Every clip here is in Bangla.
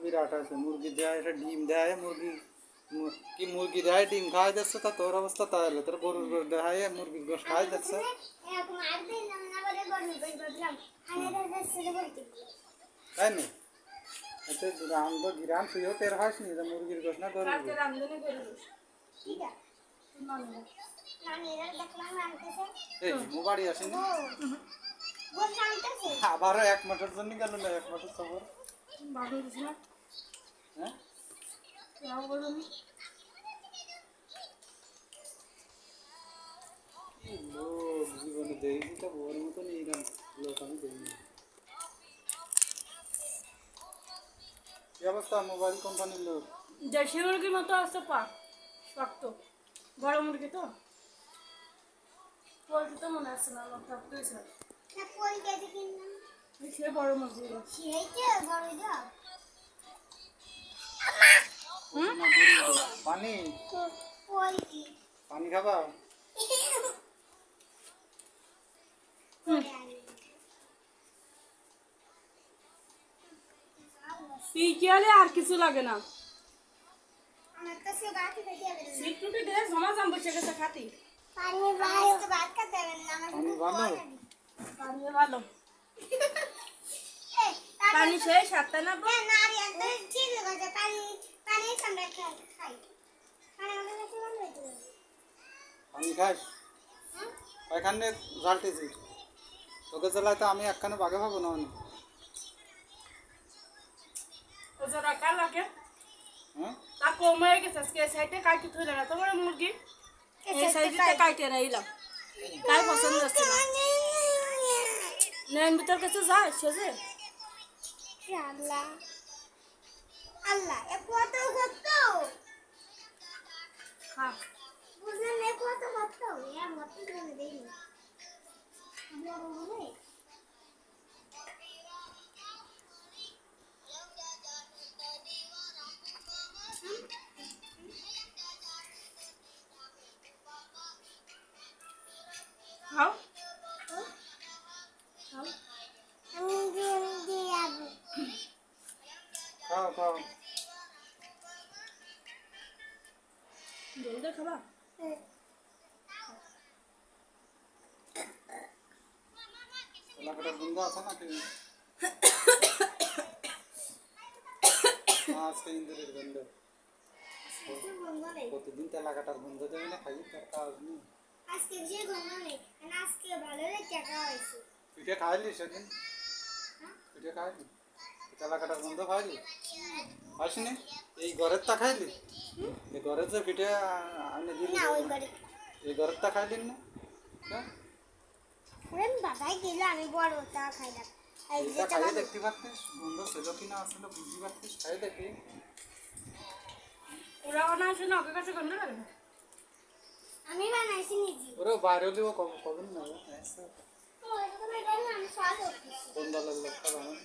বিরাট আছে মুরগি দেয় এটা ডিম দেয় মুরগি কি মুরগি দেয় ডিম খাওয়াই যাচ্ছে তা তোর অবস্থা তাই হলো তোর গরুর গোশ দেয় মুরগির গোশ খাওয়াই যাচ্ছে তাই না এতে গ্রাম তো গ্রাম তুইও টের হস নি মুরগির গোশ না গরুর এই মোবাড়ি আসেনি আবারও 1 মাসের জন্য গেল না 1 মাসের সফর হ্যাঁ লোক জীবনে দেখি তো ওর মতন এইরকম লোক আমি দেখিনি কি অবস্থা মোবাইল কোম্পানির লোক দেশি মুরগির মতো আছে পা শক্ত বড় মুরগি তো পোলট্রি তো মনে আছে না শক্ত হয়েছে সে বড় মুরগি পানি পানি খাবা পিকিয়ালে আর কিছু লাগে না সিটুটি দে জমা জাম বসে গেছে খাতি পানি ভালো পানি ভালো পানি শেষ হাতে না পানি খাস এখানে ঝালতেছি তোকে চালাই তো আমি একখানে বাগে পাবো না অনেক ওজোরা কাল লাগে হ্যাঁ তা কমে গেছে আজকে সাইডে কাটি থইলে না তোমার মুরগি এই সাইডে কাটে রাইলাম তাই পছন্দ হচ্ছে না নেন ভিতর কাছে যায় সেজে আল্লাহ আল্লাহ এ কত কত হ্যাঁ বুঝলেন এ কত কত এর মত করে দেই বড় বড় খাও খাও খাও জলদি খাবা এলাকাটার গন্ধ আছে নাকি আজকে ইন্দুরের গন্ধ প্রতিদিন তো এলাকাটার গন্ধ দেবে না খাই তার কাজ নেই আজকে যে গন্ধ নেই আজকে ভালো রে টাকা হইছে পিঠে খাইলি সেদিন পিঠে খাইলি এলাকাটার গন্ধ খাইলি আসিনি এই ঘরের তা খাইলি এই ঘরের যে পিঠে আনে দিলি না ওই করে এই ঘরের তা খাইলি না হ্যাঁ আমি বাবাই গেল আমি বড়টা খাইলাম এইটা খাইয়ে দেখতে পারতিস গন্ধ ছিল কিনা আসলে বুঝতে পারতিস খাইয়ে দেখি ওরা বানা আছে না ওকে কাছে গন্ধ লাগে না আমি বানাইছি নিজে ওরে বাইরে হলেও কবে না ও এটা তো এটা না আমি স্বাদ করতেছি গন্ধালের লোকটা বানান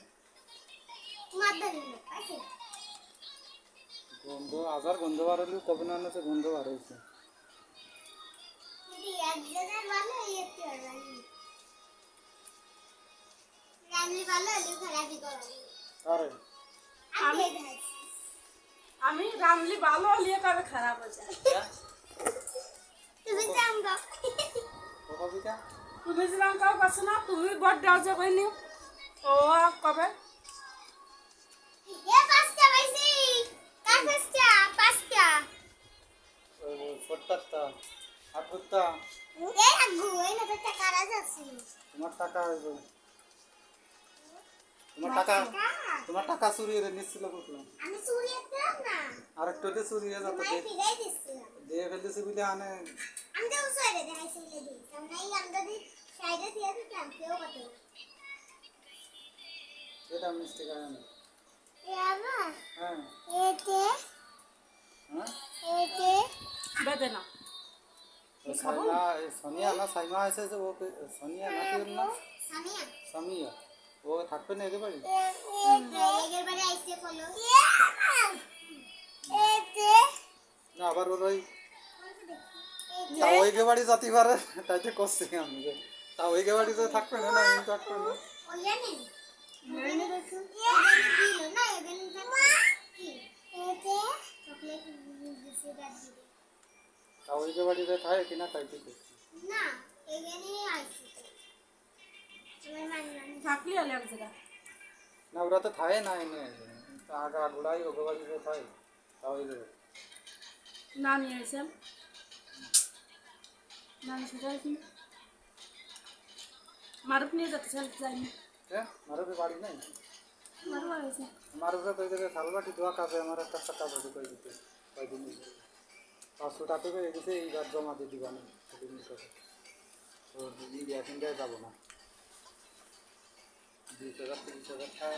মাথা দিল আছে গন্ধ আজার গন্ধ বার হলেও কবে না হচ্ছে গন্ধ বার হয়েছে যদি এক জায়গায় ভালো একটু রান্নি রান্নি ভালো হলে খারাপই করাবো আরে আমি রান্নলি ভালো হলিয়ে কবে খারাপ হয়ে যায় তুমি জানবা কবিতা তুমি যেরকম কাউ পাচ্ছ না তুমি বড় ডাউজে কই নিও ও কবে এ পাঁচটা পাইছি কার পাঁচটা ছোট্টা আটটা এ আগু এই না তো টাকা আছে তোমার টাকা হইব তোমার টাকা চুরি হয়ে নিচ্ছিল বুঝলাম আমি চুরি করলাম না আর একটু দিয়ে চুরি হয়ে যেত আমি ফিরাই দিছিলাম দিয়ে ফেলতেছি বলে আনে আমি তো উসাইরে দেখাইছি লেডি আমরা এই আমরা দি সাইডে দিয়ে দিলাম কেউ কত এটা মিষ্টি খায় না এ আমা হ্যাঁ এতে হ্যাঁ এতে বেদে না সাইমা সোনিয়া না সাইমা আছে যে ওকে সোনিয়া না কি না সামিয়া সামিয়া ও থাকবে না একেবারে এগের বারে আইছে ফলো এতে না আবার ওই তাও ওই বাড়ি যেতে পারে তাই তো করছি আমি তাও ওই বাড়ি যে থাকবে না না আমি থাকবে না ওইয়া নেই মেনে দেখো এদিন দিল না এদিন বাড়িতে থাকে কিনা তাই ঠিক করছি। না এখানেই আইছি তো তোমার মানি থাকলি হলে এক জায়গা না ওরা তো থাকে না এনে আগা গোড়াই ওগো বাড়িতে থাকে তাও না নিয়ে আসেন না সেটা মারুপ নিয়ে যেতে চাইতে যাইনি হ্যাঁ মারুফের বাড়ি নাই মারুপ আছে মারুফে কই দেবে থালবাটি ধোয়া কাজে আমার একটা টাকা পয়সা কই দিতে কয়দিন 500 টাকা পেয়ে গেছে এইবার জমা দিয়ে দিবা না সেদিন করে তো দিদি এখন যাই যাবো না 20,000 30,000 টাকা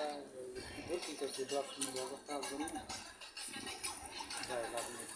কি করছি তো 10 ব্যবস্থা জন্য যাই লাভ নেই